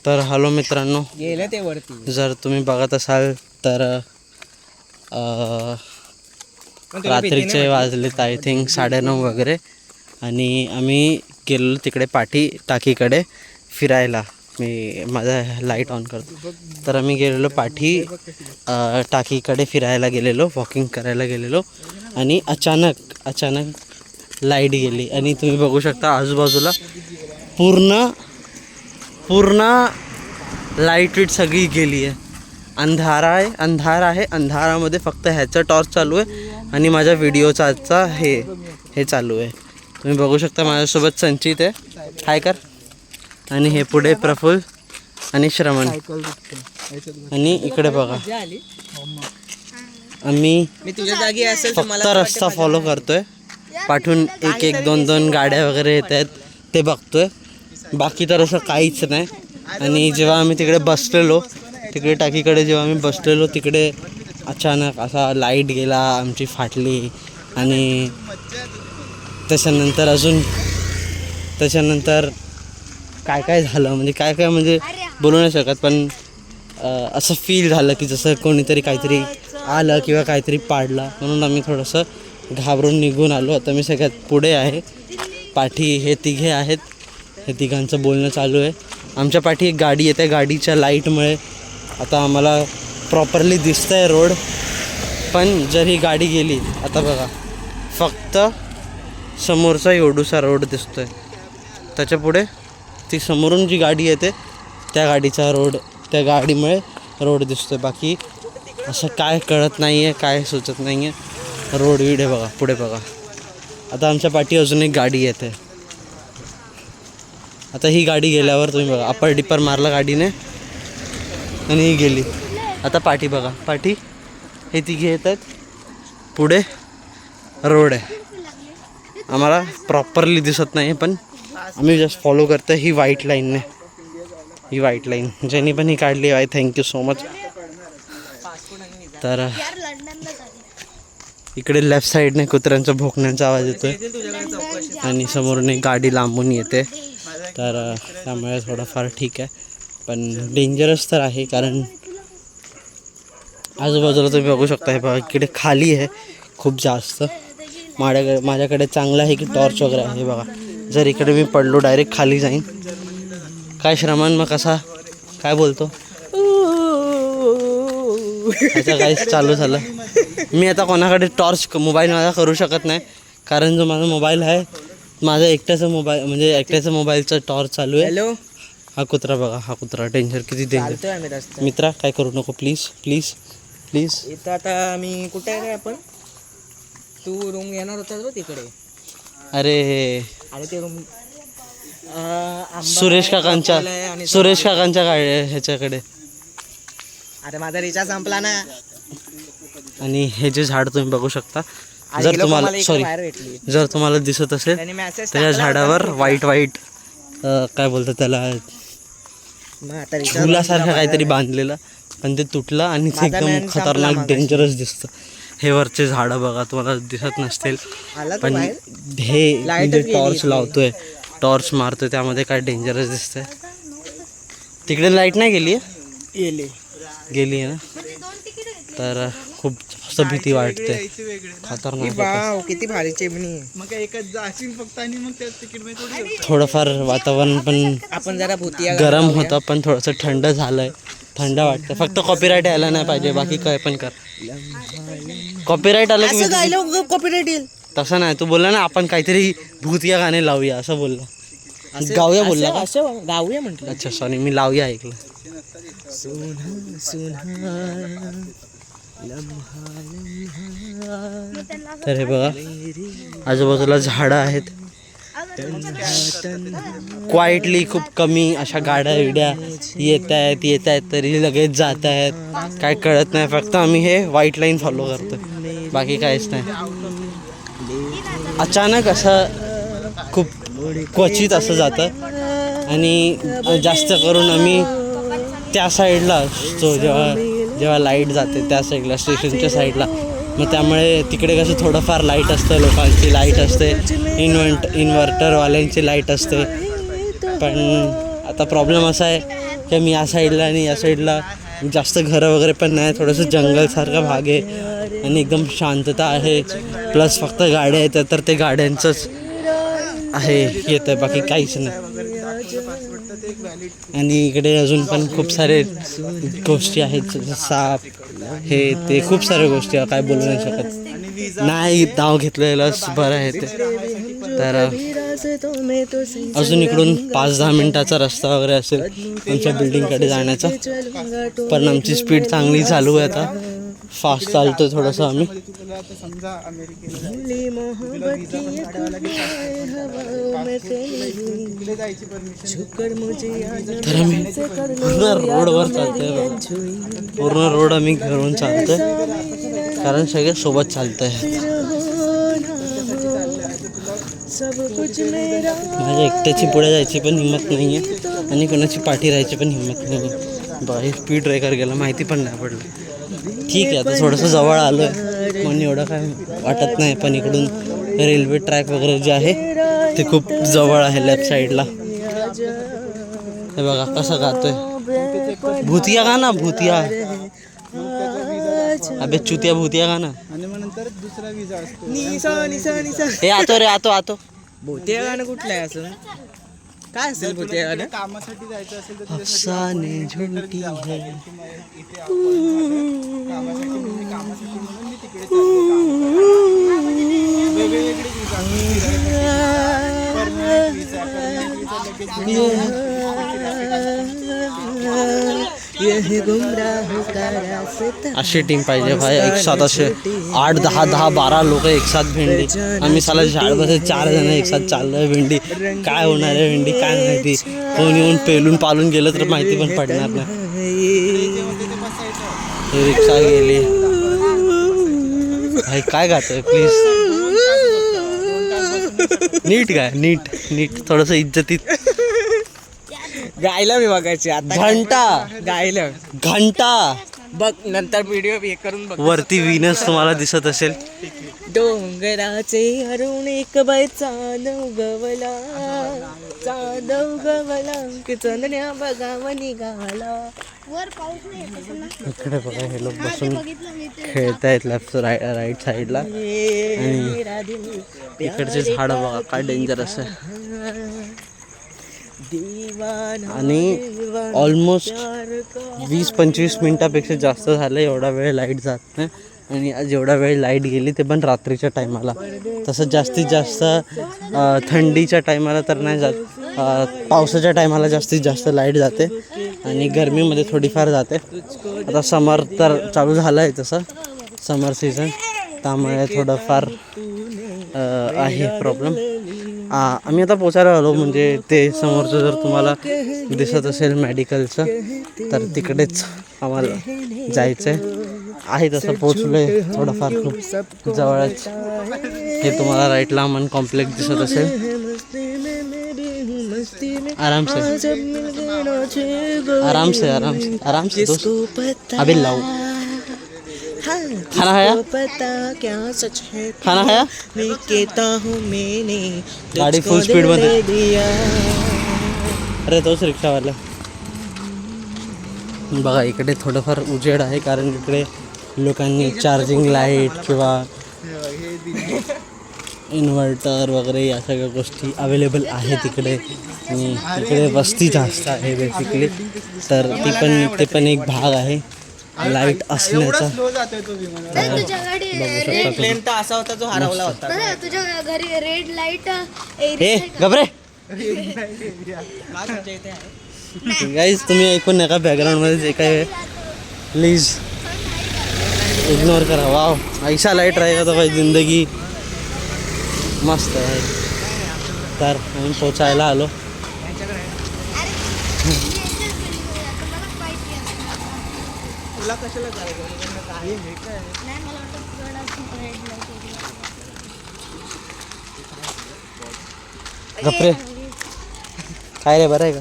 तर हॅलो मित्रांनो, गेलं ते वरती. जर तुम्ही बघत असाल तर रात्रीचे वाजलेत आय थिंक 9:30 वगैरे, आणि आम्ही गेलो तिकडे टाकीकडे फिरायला. मी माझा लाईट ऑन करतो. तर आम्ही गेलेलो टाकीकडे फिरायला गेलेलो, वॉकिंग करायला गेलेलो, आणि अचानक लाईट गेली. आणि तुम्ही बघू शकता आजूबाजूला पूर्ण लाईट सगळी गेली आहे. अंधार आहे. अंधारामध्ये फक्त ह्याचा टॉर्च चालू आहे आणि माझ्या व्हिडिओचा हे चालू आहे. तुम्ही बघू शकता माझ्यासोबत संचित आहे, हाय कर, आणि हे पुढे प्रफुल्ल आणि श्रवण. आणि इकडे बघा, आम्ही फक्त रस्ता फॉलो करतोय. पाठून एक 2 गाड्या वगैरे येत आहेत ते बघतोय, बाकी तर असं काहीच नाही. आणि जेव्हा आम्ही तिकडे टाकीकडे जेव्हा आम्ही बसलेलो, तिकडे अचानक असा लाईट गेला, आमची फाटली. आणि त्याच्यानंतर काय झालं म्हणजे काय म्हणजे बोलू नाही शकत, पण असं फील झालं की जसं कोणीतरी काहीतरी आलं किंवा काहीतरी पाडलं. म्हणून आम्ही थोडंसं घाबरून निघून आलो. आता मी सगळ्यात पुढे आहे, पाठी हे तिघे आहेत, हे तिघांचं बोलणं चालू आहे. आमच्या पाठी एक गाडी येते, गाडीच्या लाईटमुळे आता आम्हाला प्रॉपरली दिसतं आहे रोड. पण जर ही गाडी गेली, आता बघा फक्त समोरचा एवढूसा रोड दिसतो आहे, त्याच्यापुढे ती समोरून जी गाडी येते त्या गाडीमुळे रोड दिसतो आहे. बाकी असं काय कळत नाही आहे, काय सुचत नाही आहे. रोड आहे बघा, पुढे बघा. आता आमच्या पाठी अजून एक गाडी येते. आता ही गाडी गेल्यावर तुम्ही बघा, अप्पर डिपर मारला गाडीने आणि ही गेली. आता पाठी बघा, हे तिघे येत आहेत, पुढे रोड आहे. आम्हाला प्रॉपरली दिसत नाही, पण आम्ही जस्ट फॉलो करतो ही व्हाईट लाईन, ज्यांनी पण ही काढली आहे थँक्यू सो मच. तर इकडे लेफ्ट साईडने कुत्र्यांचा भोकण्याचा आवाज येतोय आणि समोरून एक गाडी लांबून येते. तर त्यामुळे थोडंफार ठीक आहे, पण डेंजरस तर आहे. कारण आजूबाजूला तुम्ही बघू शकता, हे बघा इकडे खाली आहे खूप जास्त. माझ्याकडे चांगलं आहे की टॉर्च वगैरे आहे. बघा, जर इकडे मी पडलो डायरेक्ट खाली जाईन. काय श्रमण मग कसा काय बोलतो अच्छा काहीच चालू झालं. मी आता कोणाकडे टॉर्च मोबाईल माझा करू शकत नाही, कारण जो माझा मोबाईल आहे, माझा एकट्याचा मोबाईलचा टॉर्च चालू आहे. हॅलो, हा कुत्रा बघा, हा कुत्रा डेंजर, किती डेंजर. मित्रा काय करू नको प्लीज. इथं आता मी कुठे आहे आपण, तू रूम घेणार होतास बघ तिकडे. अरे ते रूम सुरेश काकांच्या ह्याच्याकडे. अरे माझा रिचार्ज संपला ना. आणि हे जे झाड तुम्ही बघू शकता, जर तुम्हाला दिसत असेल, त्या झाडावर व्हाईट काय बोलतात त्याला, झुलासारखं काहीतरी बांधलेलं, पण ते तुटलं आणि ते एकदम खतरनाक डेंजरस दिसतं. हे वरचे झाडं बघा, तुम्हाला दिसत नसतील, पण हे टॉर्च लावतोय, टॉर्च मारतोय, त्यामध्ये काय डेंजरस दिसतंय. तिकडे लाईट नाही गेली आहे ना, तर खूप जास्त भीती वाटते, खतरनाक. किती भारी चिमणी. थोडंफार वातावरण पण आपण जरा गरम होतं, पण थोडंसं थंड झालंय, थंड वाटतं. फक्त कॉपीराईट यायला नाही पाहिजे, बाकी काय पण कर. कॉपीराईट आलं की कॉपीराईट येईल तसं नाही. तू बोलला ना आपण काहीतरी भूतिया गाणे लावूया, असं बोलला. गाऊया बोलला का? गाऊया म्हटलं. अच्छा सॉरी, मी लावूया ऐकलं. तर हे बघा, आजूबाजूला झाडं आहेत, क्वाइटली खूप कमी अशा गाड्या येत आहेत तरी लगेच जात आहेत, काय कळत नाही. फक्त आम्ही हे व्हाईट लाईन फॉलो करतो, बाकी काहीच नाही. अचानक असं खूप क्वचित असं जातं, आणि जास्त करून आम्ही त्या साईडला असतो जेव्हा लाईट जाते, त्या साईडला, स्टेशनच्या साईडला. मग त्यामुळे तिकडे कसं थोडंफार लाईट असतं, लोकांची लाईट असते, इन्व्हर्टरवाल्यांची लाईट असते. पण आता प्रॉब्लेम असा आहे की मी या साईडला आणि या साईडला जास्त घरं वगैरे पण नाही, थोडंसं जंगलसारखा भाग आहे आणि एकदम शांतता आहे. प्लस फक्त गाड्या येतात तर ते गाड्यांचंच आहे येतं, बाकी काहीच नाही. आणि इकडे अजून पण खूप सारे गोष्टी आहेत, जसं साप हे ते खूप साऱ्या गोष्टी आहे, काय बोलू नाही शकत. नाही नाव घेतलेलंच बरं आहे ते. तर अजून इकडून 5-10 मिनिटाचा रस्ता वगैरे असेल आमच्या बिल्डिंगकडे जाण्याचा. पण आमची स्पीड चांगली चालू आहे, आता फास्ट चालतो थोडंसं आम्ही. तर आम्ही पूर्ण रोडवर चालतोय, पूर्ण रोड आम्ही घेऊन चालतोय कारण सगळे सोबत चालतंय. माझ्या एकट्याची पुढे जायची पण हिंमत नाही आहे आणि कोणाची पाठी राहायची पण हिंमत नाही आहे. बाई स्पीड ब्रेकर गेला माहिती पण नाही पडलं. ठीक आहे, आता थोडंसं जवळ आलो आहे म्हणून एवढं काय वाटत नाही. पण इकडून रेल्वे ट्रॅक वगैरे जे आहे ते खूप जवळ आहे लेफ्ट साईडला. हे बघा कसं गातोय भूतिया गाणं, भूतिया अबे चुतिया भूतिया गाणं. आणि मग नंतर दुसरा विजा असतो हे आतो रे आतो. भूतिया गाणं कुठलं आहे असं? काय असेल भूतिया गाणं? कामासाठी जायचं असेल तर अफसाने झुमती है कामासाठी म्हणून मी तिकडे अशी टीम पाहिजे भाई, एक साथ असे 8-10-12 लोक एक साथ भेंडी. आम्ही साला शाळेमध्ये 4 जण एक साथ चाललोय भेंडी. काय होणार आहे भेंडी काय माहिती, कोण येऊन पेलून पालून गेलं तर माहिती पण पडणार नाही. ही रिक्षा गेली भाई. काय गातोय प्लीज नीट काय, नीट थोडंसं इज्जतीत. गायला मी बघायचे आता. घंटा बघ नंतर व्हिडिओ हे करून बघ. वरती विनस तुम्हाला दिसत असेल. डोंगराचे अरुण एक बाय चांदव गवला की चंदण्या बघाव निघाला. इकडे बघा हे लोक बसून खेळत आहेत लेफ्ट राईट साईडला. आणि इकडचे झाडं बघा काय डेंजरस आहे. आणि ऑलमोस्ट 20-25 मिनटापेक्षा जास्त झालं एवढा वेळ लाईट जात नाही. आणि आज एवढा वेळ लाईट गेली ते पण रात्रीच्या टायमाला. तसं जास्तीत जास्त थंडीच्या टायमाला तर नाही जात, पावसाच्या टायमाला जास्तीत जास्त लाईट जाते आणि गरमीमध्ये थोडीफार जाते. आता समर तर चालू झालं आहे तसं समर सीझन, त्यामुळे थोडंफार आहे प्रॉब्लेम. आम्ही आता पोचायला आलो, म्हणजे ते समोरचं जर तुम्हाला दिसत असेल मेडिकलचं तर तिकडेच आम्हाला जायचं आहे. तसं पोचलो आहे थोडंफार खूप जवळच. हे तुम्हाला राईटला अमन कॉम्प्लेक्स दिसत असेल. आराम से दोस्त. अबे लाओ खाना खाया, खाना खाया. गाडी फुल स्पीड मध्ये. अरे तोच रिक्षावाला. बघा इकडे थोडंफार उजेड आहे कारण इकडे लोकांनी चार्जिंग लाईट किंवा इन्व्हर्टर वगैरे या सगळ्या गोष्टी अवेलेबल आहेत इकडे. आणि इकडे वस्ती जास्त आहे बेसिकली, तर ते पण एक भाग आहे लाईट असण्याचा. प्लेन तर असा होता जो हरवला होता. तुझ्या घरी रेड लाईट हे घबरे गाईज, तुम्ही ऐकून नका बॅकग्राऊंडमध्ये जे काय आहे प्लीज इग्नोर करा. वाव ऐसा लाईट राहिला तर भाई जिंदगी मस्त आहे. तर आम्ही पोचायला आलो. तुला कशाला जायचं? गप्रे काय रे, बरं आहे का?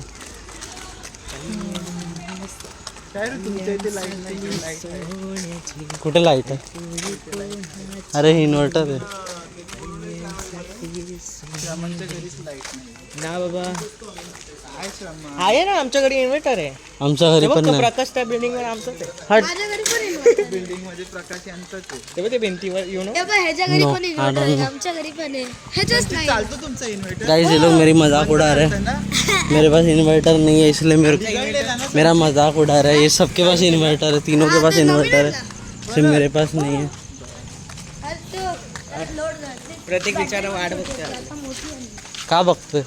तुमच्या इथे लाईट नाही? कुठे लाईट आहे? अरे इन्व्हर्टर आहे ना बाबा. आहे ना आमच्या घरी इन्व्हर्टर आहे. आमच्या घरी पण नाही. प्रकाश त्या बिल्डिंग वर आमचंच आहे. हट. माझ्या घरी पण inverter आहे. ते बघ ते भिंतीवर येऊन हे बघ, ह्याच्या घरी No, पण I inverter don't आहे. know. आमच्या घरी पण आहे. ह्याच्याच नाही. गाइस ये लोग मेरी मजाक उड़ा रहे हैं. मेरे पास इन्वर्टर नहीं है इसलिए मेरा मजाक उड़ा रहा है. ये सबके पास इन्वर्टर है, तीनों के पास इन्वर्टर है, सिर्फ मेरे पास नहीं है. अरे तो लोड झाले. प्रत्येक विचार वाट बघते. आता मोठी आहे. का बघतोय?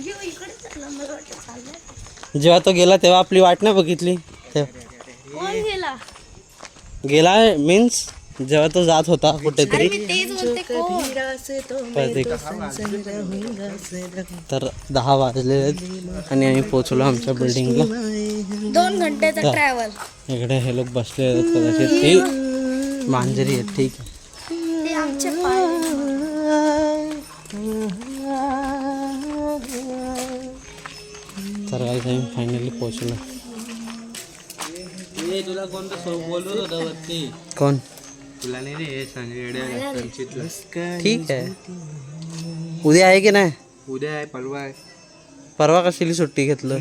यो, इकडे चालला. मला वाटलं चाललंय. जेव्हा तो गेला तेव्हा आपली वाट नाही बघितली. कोण गेला? गेला मीन्स जेव्हा तो जात होता कुठेतरी. मी तेच बोलते कोण. प्रत्येक तर 10 वाजले आहेत आणि आम्ही पोचलो आमच्या बिल्डिंगला. 2 घंट्याचा ट्रॅव्हल. इकडे हे लोक बसले आहेत कदाचित. हे मांजरी आहेत. ठीक आहे. ते आमचे पाय. तर आम्ही फायनली पोचलो. तुला कोणतं बोलवत होतं वरती? कोण? तुला नाही रे संचितला. ठीक आहे. उद्या आहे की नाही? उद्या आहे, परवा आहे. परवा कशाली सुट्टी घेतलं?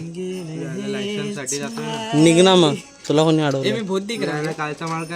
लायसन्स साठी निघ ना मग. तुला कोणी अडवलं? मी बौद्धिक राहिला कालचा मार्ग